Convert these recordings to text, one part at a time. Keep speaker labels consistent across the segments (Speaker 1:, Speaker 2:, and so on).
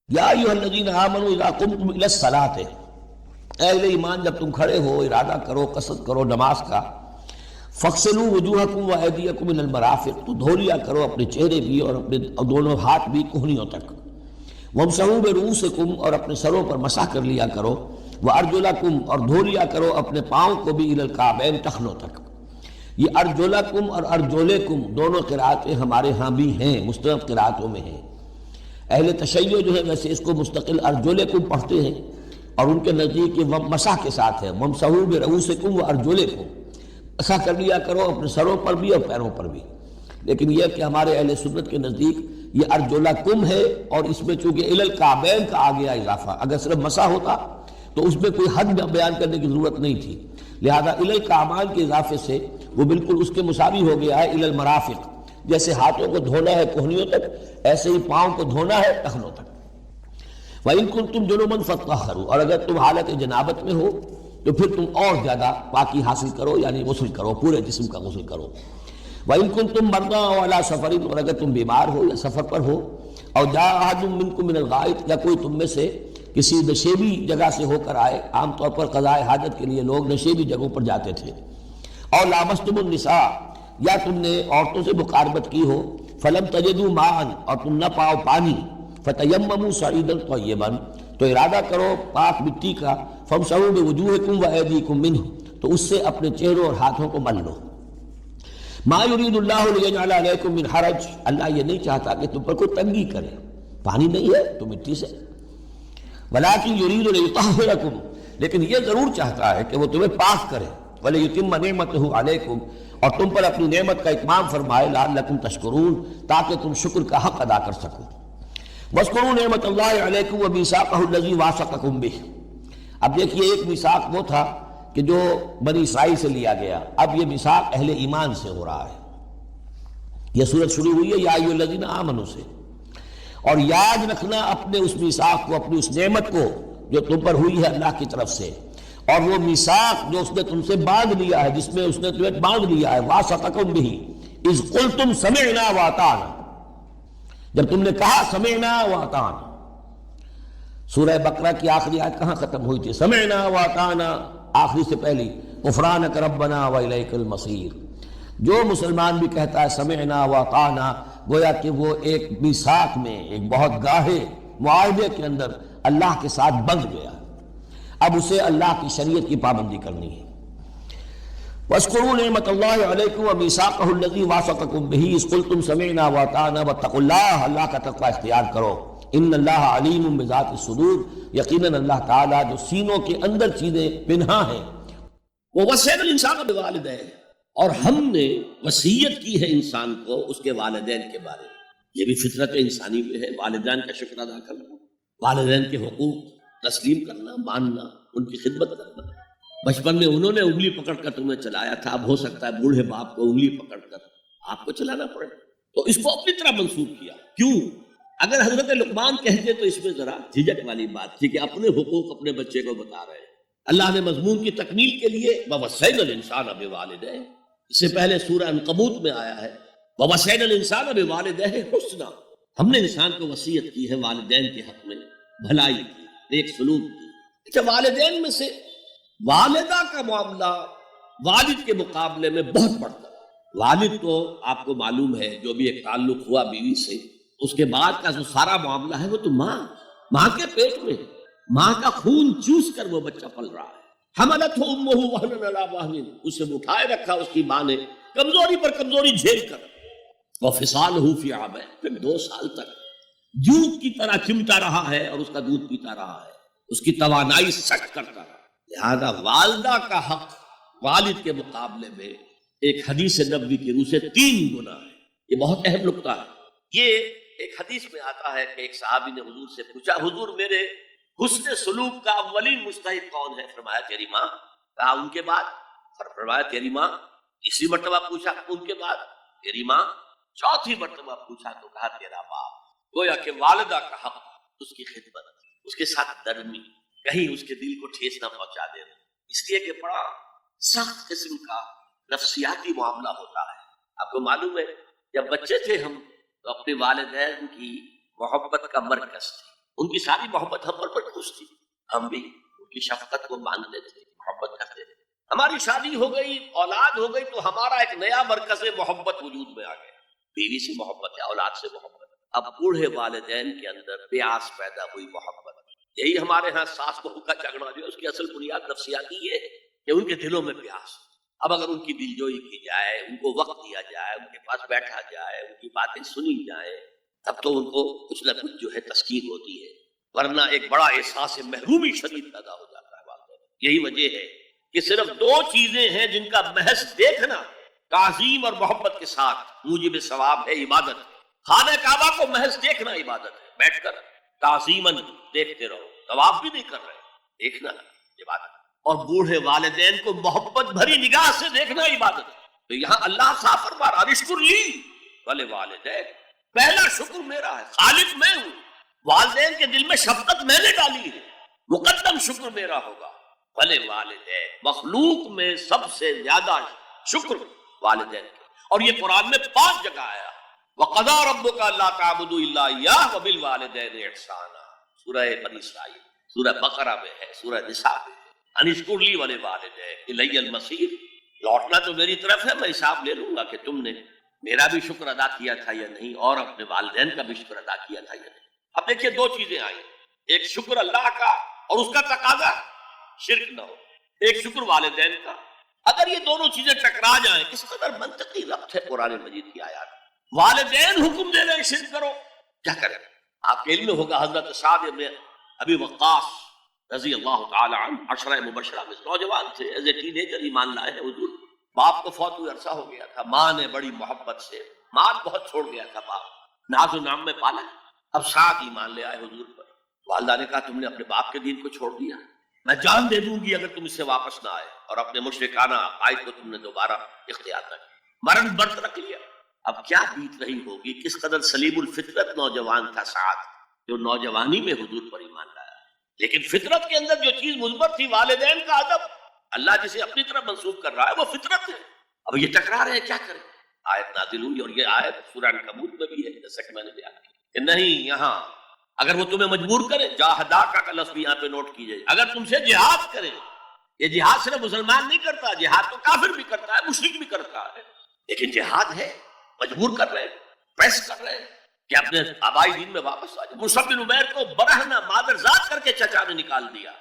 Speaker 1: یا ایھا الذین آمنوا اذا قمتم الی الصلاۃ، اے اہل ایمان جب تم کھڑے ہو ارادہ کرو قصد کرو نماز کا، فاغسلوا وجوہکم وایدیکم الی المرافق، تو دھو لیا کرو اپنے چہرے بھی اور اپنے دونوں ہاتھ بھی کہنیوں تک، وامسحوا برؤوسکم، اور اپنے سروں پر مسح کر لیا کرو، وارجلکم، اور دھو لیا کرو اپنے پاؤں کو بھی الی الکعبین، ٹخنوں تک۔ یہ ارجلکم اور ارجلکم دونوں قرأتیں ہمارے ہاں بھی ہیں، مستند قرأتوں میں ہیں۔ اہل تشیع جو ہے ویسے اس کو مستقل ارجلکم پڑھتے ہیں، اور ان کے نزدیک یہ مسح کے ساتھ ہے، وامسحوا برؤوسکم وارجلکم، مسح کر لیا کرو اپنے سروں پر بھی اور پیروں پر بھی۔ لیکن یہ کہ ہمارے اہل سنت کے نزدیک یہ ارجلکم ہے، اور اس میں چونکہ الی الکعبین کا آ گیا اضافہ، اگر صرف مسح ہوتا تو اس میں کوئی حد بیان کرنے کی ضرورت نہیں تھی، لہذا الی الکعبین کے اضافے سے وہ بالکل اس کے مساوی ہو گیا ہے الی المرافق، جیسے ہاتھوں کو دھونا ہے کہنیوں تک، ایسے ہی پاؤں کو دھونا ہے ٹخنوں تک۔ وَإِن كُنتُمْ جُنُبًا فَاطَّهَّرُوا، اور اگر تم حالت جنابت میں ہو تو پھر تم اور زیادہ پاکی حاصل کرو، یعنی غسل کرو، پورے جسم کا غسل کرو۔ وَإِن كُنتُمْ مَرْضَىٰ أَوْ عَلَىٰ سَفَرٍ، اور اگر تم بیمار ہو یا سفر پر ہو، اور جاء أَحَدٌ مِّنكُم مِّنَ الْغَائِطِ، یا کوئی تم میں سے کسی نشیبی جگہ سے ہو کر آئے، عام طور پر قضاء حاجت کے لیے لوگ نشیبی جگہوں پر جاتے تھے، اور لامستم النساء، یا تم نے عورتوں سے مقاربت کی ہو، فلم تجدوا ماء، اور تم نہ پاؤ پانی، فتیمموا صعیدا طیبا، تو ارادہ کرو پاک مٹی کا، فامسحوا بوجوہکم وایدیکم منہ، تو اس سے اپنے چہروں اور ہاتھوں کو مل لو۔ ما یرید اللہ لیجعل علیکم من حرج، اللہ یہ نہیں چاہتا کہ تم پر کوئی تنگی کرے، پانی نہیں ہے تو مٹی سے، ولکن یرید لیطہرکم، لیکن یہ ضرور چاہتا ہے کہ وہ تمہیں پاک کرے، ولیتم نعمتہ علیکم، اور تم پر اپنی نعمت کا اتمام فرمائے، لعلکم تشکرون، تاکہ تم شکر کا حق ادا کر سکو۔ واذکروا نعمت اللہ علیکم ومیثاقہ الذی واثقکم بہ، اب دیکھیے ایک میثاق وہ تھا کہ جو بنی اسرائیل سے لیا گیا، اب یہ میثاق اہل ایمان سے ہو رہا ہے۔ یہ سورت شروع ہوئی ہے یا ایھا الذین آمنوا سے، اور یاد رکھنا اپنے اس میثاق کو، اپنی اس نعمت کو جو تم پر ہوئی ہے اللہ کی طرف سے، اور وہ میثاق جو اس نے تم سے باندھ لیا ہے، جس میں اس نے تمہیں باندھ لیا ہے، واثقکم بہ اذ قلتم سمعنا واطعنا، جب تم نے کہا سمعنا واطعنا۔ سورہ بقرہ کی آخری آیت کہاں ختم ہوئی تھی؟ سمعنا واطعنا، آخری سے پہلی غفرانک ربنا والیک المصیر۔ جو مسلمان بھی کہتا ہے سمعنا واطعنا، گویا کہ وہ ایک میثاق میں، ایک بہت گاہے معاہدے کے اندر اللہ کے ساتھ بندھ گیا، اب اسے اللہ کی شریعت کی پابندی کرنی ہے۔ وَاذْكُرُوا نِعْمَتَ اللَّهِ عَلَيْكُمْ وَمِيثَاقَهُ الَّذِي وَاثَقَكُم بِهِ إِذْ قُلْتُمْ سَمِعْنَا وَأَطَعْنَا وَاتَّقُوا اللَّهَ، اللہ کا تقوی اختیار کرو، ان اللہ علیم بذات الصدور، یقیناً اللہ تعالیٰ جو سینوں کے اندر چیزیں پنہاں ہیں۔ وَوَصَّيْنَا الْإِنسَانَ بِوَالِدَيْهِ، اور ہم نے وصیت کی ہے انسان کو اس کے والدین کے بارے میں، یہ بھی فطرت انسانی میں ہے، والدین کا شکر ادا کرنا، والدین کے حقوق تسلیم کرنا، ماننا، ان کی خدمت کرنا۔ بچپن میں انہوں نے انگلی پکڑ کر تمہیں چلایا تھا، اب ہو سکتا ہے بوڑھے باپ کو انگلی پکڑ کر آپ کو چلانا پڑے، تو اس کو اپنی طرح منسوخ کیا۔ کیوں؟ اگر حضرت لقمان کہتے تو اس میں ذرا جھجک والی بات تھی کہ اپنے حقوق اپنے بچے کو بتا رہے ہیں۔ اللہ نے مضمون کی تکمیل کے لیے وَوَصَّيْنَا الْإِنسَانَ بِوَالِدَيْهِ، اس سے پہلے سورہ عنکبوت میں آیا ہے وَوَصَّيْنَا الْإِنسَانَ بِوَالِدَيْهِ حُسْنًا، ہم نے انسان کو وصیت کی ہے والدین کے حق میں بھلائی کی، نیک سلوک کی۔ اچھا، والدین میں سے والدہ کا معاملہ والد کے مقابلے میں بہت بڑھتا ہے۔ والد تو آپ کو معلوم ہے جو بھی ایک تعلق ہوا بیوی سے، اس کے بعد کا جو سارا معاملہ ہے وہ تو ماں کے پیٹ میں، ماں کا خون چوس کر وہ بچہ پل رہا ہے۔ حملتہ امہ وہنا علی وہن، اسے اٹھائے رکھا اس کی ماں نے کمزوری پر کمزوری جھیل کر، وفصالہ فی عامین، پھر 2 سال تک دودھ کی طرح چمٹا رہا ہے اور اس کا دودھ پیتا رہا ہے، اس کی توانائی سٹ کرتا رہا۔ لہذا والدہ کا حق والد کے مقابلے میں ایک حدیث نبوی کی روح سے 3 گنا ہے۔ یہ بہت اہم نکتہ ہے۔ یہ ایک حدیث میں آتا ہے کہ ایک صحابی نے حضور سے پوچھا، حضور میرے حسن سلوک کا اولین مستحق کون ہے؟ فرمایا تیری ماں۔ کہا ان کے بعد؟ فرمایا تیری ماں۔ تیسری مرتبہ پوچھا ان کے بعد؟ تیری ماں۔ چوتھی مرتبہ پوچھا تو کہا تیرا باپ۔ گویا کہ والدہ کا حق، اس کی خدمت، اس کے ساتھ نرمی، کہیں اس کے دل کو ٹھیس نہ پہنچا دینا، اس لیے کہ بڑا سخت قسم کا نفسیاتی معاملہ ہوتا ہے۔ آپ کو معلوم ہے جب بچے تھے ہم تو اپنے والدین کی محبت کا مرکز تھے، ان کی ساری محبت ہم پر خوش تھی، ہم بھی ان کی شفقت کو مانتے تھے، محبت کرتے تھے۔ ہماری شادی ہو گئی، اولاد ہو گئی، تو ہمارا ایک نیا مرکز محبت وجود میں آ گیا، بیوی سے محبت ہے، اولاد سے محبت۔ اب بوڑھے والدین کے اندر پیاس پیدا ہوئی، محبت۔ یہی ہمارے ہاں ساس بہو کا جھگڑا جو ہے اس کی اصل بنیاد نفسیاتی یہ ہے کہ ان کے دلوں میں پیاس۔ اب اگر ان کی دلجوئی کی جائے، ان کو وقت دیا جائے، ان کے پاس بیٹھا جائے، ان کی باتیں سنی جائیں، تب تو ان کو کچھ نہ کچھ جو ہے تسکین ہوتی ہے، ورنہ ایک بڑا احساس محرومی شدید پیدا ہو جاتا ہے والدین۔ یہی وجہ ہے کہ صرف دو چیزیں ہیں جن کا محض دیکھنا تعظیم اور محبت کے ساتھ موجب ثواب ہے، عبادت۔ خانہ کعبہ کو محض دیکھنا عبادت ہے، بیٹھ کر تعظیماً دیکھتے رہو، طواف بھی نہیں کر رہے، دیکھنا عبادت۔ اور بوڑھے والدین کو محبت بھری نگاہ سے دیکھنا عبادت ہے۔ تو یہاں اللہ صاف فرما رہا اشکر لی والے والدین، پہلا شکر میرا ہے، خالق میں ہوں، والدین کے دل میں شفقت میں نے ڈالی ہے، مقدم شکر میرا ہوگا۔ والے والدین، مخلوق میں سب سے زیادہ شکر والدین کے۔ اور یہ قرآن میں 5 جگہ آیا، وَقَضَىٰ رَبُّكَ أَلَّا تَعْبُدُوا إِلَّا إِيَّاهُ وَبِالْوَالِدَيْنِ إِحْسَانًا، سورہ بنی اسرائیل، سورہ بقرہ میں ہے، سورہ نساء میں ہے، ان اشکر لی وَلِوَالِدَيْکَ إِلَيَّ الْمَصِيرُ، لوٹنا تو میری طرف ہے، میں حساب لے لوں گا کہ تم نے میرا بھی شکر ادا کیا تھا یا نہیں، اور اپنے والدین کا بھی شکر ادا کیا تھا یا نہیں۔ اب دیکھیے 2 چیزیں آئی، ایک شکر اللہ کا اور اس کا تقاضا شرک نہ ہو، ایک شکر والدین کا۔ اگر یہ دونوں چیزیں ٹکرا جائیں، کس قدر منطقی ربط ہے قرآن مجید کی آیات۔ والدین حکم دے رہے شرک کرو، کیا کریں؟ آپ کے علم میں ہوگا حضرت سعد بن ابی وقاص رضی اللہ تعالی عنہ، عشرہ مبشرہ میں نوجوان تھے، ایز اے ٹین ایجر ایمان لائے ہیں حضور۔ باپ کو فوت ہوئے عرصہ ہو گیا تھا، ماں نے بڑی محبت سے، مال بہت چھوڑ گیا تھا باپ، ناز و نام میں پالا۔ اب سعد ایمان لے آئے حضور پر، والدہ نے کہا تم نے اپنے باپ کے دین کو چھوڑ دیا، میں جان دے دوں گی اگر تم اس سے واپس نہ آئے، اور اپنے مشرکانہ عقائد کو تم نے دوبارہ اختیار نہ کیا، مرن برت رکھ لیا۔ اب کیا بیت رہی ہوگی، کس قدر سلیم الفطرت نوجوان تھا سعد، جو نوجوانی میں حضور پر ایمان لایا، لیکن فطرت کے اندر جو چیز مثبت تھی، والدین کا ادب، اللہ جسے اپنی طرف منسوخ کر رہا ہے وہ فطرت ہے۔ اب یہ ٹکرا رہے ہیں، کیا کریں؟ آیت نازل ہوئی، اور یہ آیت سورہ عنکبوت میں بھی ہے، جیسا کہ میں نے بیان کیا کہ نہیں، یہاں اگر وہ تمہیں مجبور کرے، جاہداکا کا لفظ یہاں پہ نوٹ کیجئے، اگر تم سے جہاد کرے، یہ جہاد صرف مسلمان نہیں کرتا، جہاد تو کافر بھی کرتا ہے، مشرک بھی کرتا ہے، لیکن جہاد ہے، مجبور کر رہے ہیں، پریس کر رہے ہیں کہ اپنے آبائی دین میں واپس آ جائے۔ مصعب بن عمیر کو برہنہ مادرزاد کر کے چچا نے نکال دیا،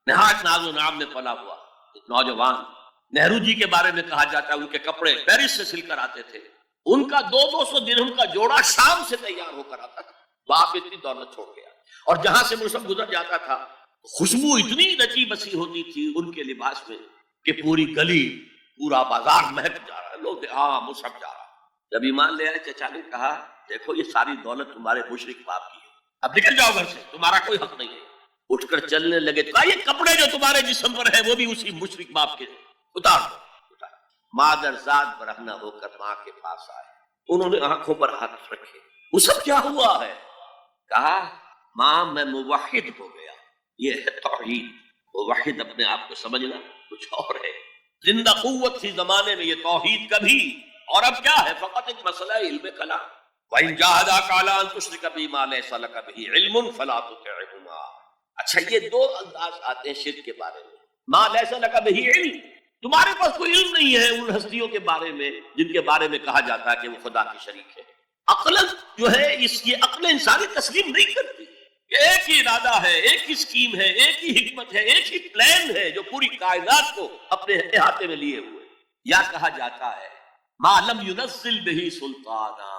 Speaker 1: نہایت ناز و نام میں پلا ہوا ایک نوجوان۔ نہرو جی کے بارے میں کہا جاتا ہے ان کے کپڑے پیرس سے سل کر آتے تھے، ان کا 200 درہم کا جوڑا شام سے تیار ہو کر آتا تھا۔ باپ اتنی دولت چھوڑ گیا، اور جہاں سے مصعب گزر جاتا تھا خوشبو اتنی رچی بسی ہوتی تھی ان کے لباس میں کہ پوری گلی، پورا بازار مہک جا رہا ہے، لوگ ہاں مصعب جا رہا۔ جب ایمان لے آئے، چچا نے کہا دیکھو یہ ساری دولت تمہارے مشرک باپ کی ہے، اب نکل جاؤ گھر سے، تمہارا کوئی حق نہیں ہے۔ اٹھ کر چلنے لگے تو کہا یہ کپڑے جو تمہارے جسم پر ہیں وہ بھی اسی مشرک باپ کے، اتار دو۔ مادرزاد برہنہ ہو کر ماں کے پاس آئے، انہوں نے آنکھوں پر ہاتھ رکھے، وہ سب کیا ہوا ہے؟ کہا ماں میں موحد ہو گیا، یہ ہے توحید۔ موحد اپنے آپ کو سمجھنا کچھ اور ہے، زندہ قوت تھی زمانے میں یہ توحید کا بھی، اور اب کیا ہے؟ فقط ایک مسئلہ ہے علم کلام۔ وَإِن جَاهَدَاكَ عَلَىٰ أَن تُشْرِكَ بِي مَا لَيْسَ لَكَ بِهِ عِلْمٌ فَلَا تُطِعْهُمَا۔ اچھا یہ 2 انداز آتے ہیں شرک کے بارے میں، مَا لَيْسَ لَكَ بِهِ عِلْم، تمہارے پاس کوئی علم نہیں ہے ان ہستیوں کے بارے میں جن کے بارے میں کہا جاتا ہے کہ وہ خدا کی شریک ہے۔ عقل جو ہے کی عقل انسانی تسلیم نہیں کرتی کہ ایک ہی ارادہ ہے، ایک ہی اسکیم ہے، ایک ہی حکمت ہے، ایک ہی پلان ہے جو پوری کائنات کو اپنے احاطے میں لیے ہوئے۔ یا کہا جاتا ہے ما لم ينزل به سلطانا،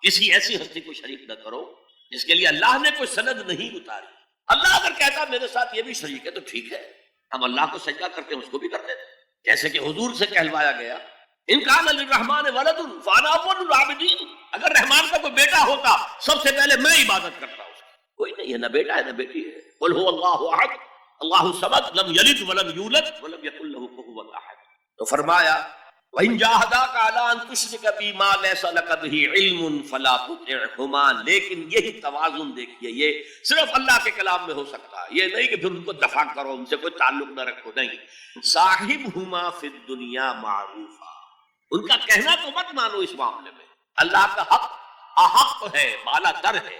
Speaker 1: کسی ایسی ہستی کو شریک نہ کرو جس کے لیے اللہ نے کوئی سند نہیں اتاری۔ اللہ اگر کہتا میرے ساتھ یہ بھی شریک ہے تو ٹھیک ہے، ہم اللہ کو سجدہ کرتے ہیں، اس کو بھی کرتے ہیں، جیسے کہ حضور سے کہلوایا گیا ان کان للرحمن ولد فانا اول العابدین، اگر رحمان کا کوئی بیٹا ہوتا سب سے پہلے میں عبادت کرتا ہوں۔ کوئی نہیں ہے، نہ بیٹا ہے نہ بیٹی ہے۔ قل هو اللہ احد اللہ الصمد لم یلد ولم یولد ولم یکن له کفوا احد۔ تو فرمایا وَإِن جَاهَدَاكَ عَلَىٰ أَن تُشْرِكَ بِي مَا لَيْسَ لَكَ بِهِ عِلْمٌ فَلَا تُطِعْهُمَا۔ لیکن یہی توازن دیکھیے، یہ صرف اللہ کے کلام میں ہو سکتا ہے، یہ نہیں کہ پھر ان کو دفاع کرو، ان سے کوئی تعلق نہ رکھو، نہیں۔ صاحبهما فی الدنیا معروفا، ان کا کہنا تو مت مانو اس معاملے میں، اللہ کا حق احق ہے، بالا تر ہے،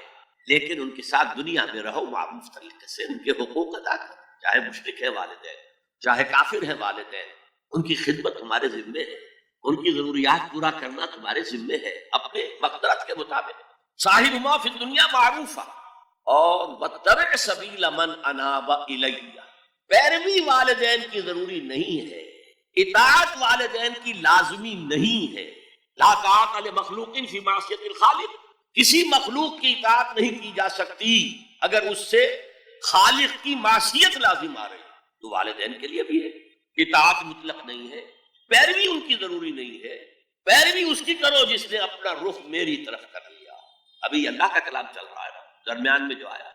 Speaker 1: لیکن ان کے ساتھ دنیا میں رہو معروف طریقے سے، ان کے حقوق ادا کرو، چاہے مشرک ہے والدین، چاہے کافر ہے والدین، ان کی خدمت تمہارے ذمے ہے، ان کی ضروریات پورا کرنا تمہارے ذمے ہے اپنے مقدرت کے مطابق۔ صاحبہما فی الدنیا معروفا، اور واتبع سبیل من اناب الیہ، پیروی والدین کی ضروری نہیں ہے، اطاعت والدین کی لازمی نہیں ہے۔ لا طاعت لمخلوق فی معصیت الخالق، کسی مخلوق کی اطاعت نہیں کی جا سکتی اگر اس سے خالق کی معصیت لازم آ رہی، تو والدین کے لیے بھی ہے، اطاعت مطلق نہیں ہے، پیروی ان کی ضروری نہیں ہے، پیروی اس کی کرو جس نے اپنا رخ میری طرف کر لیا۔ ابھی اللہ کا کلام چل رہا ہے، درمیان میں جو آیا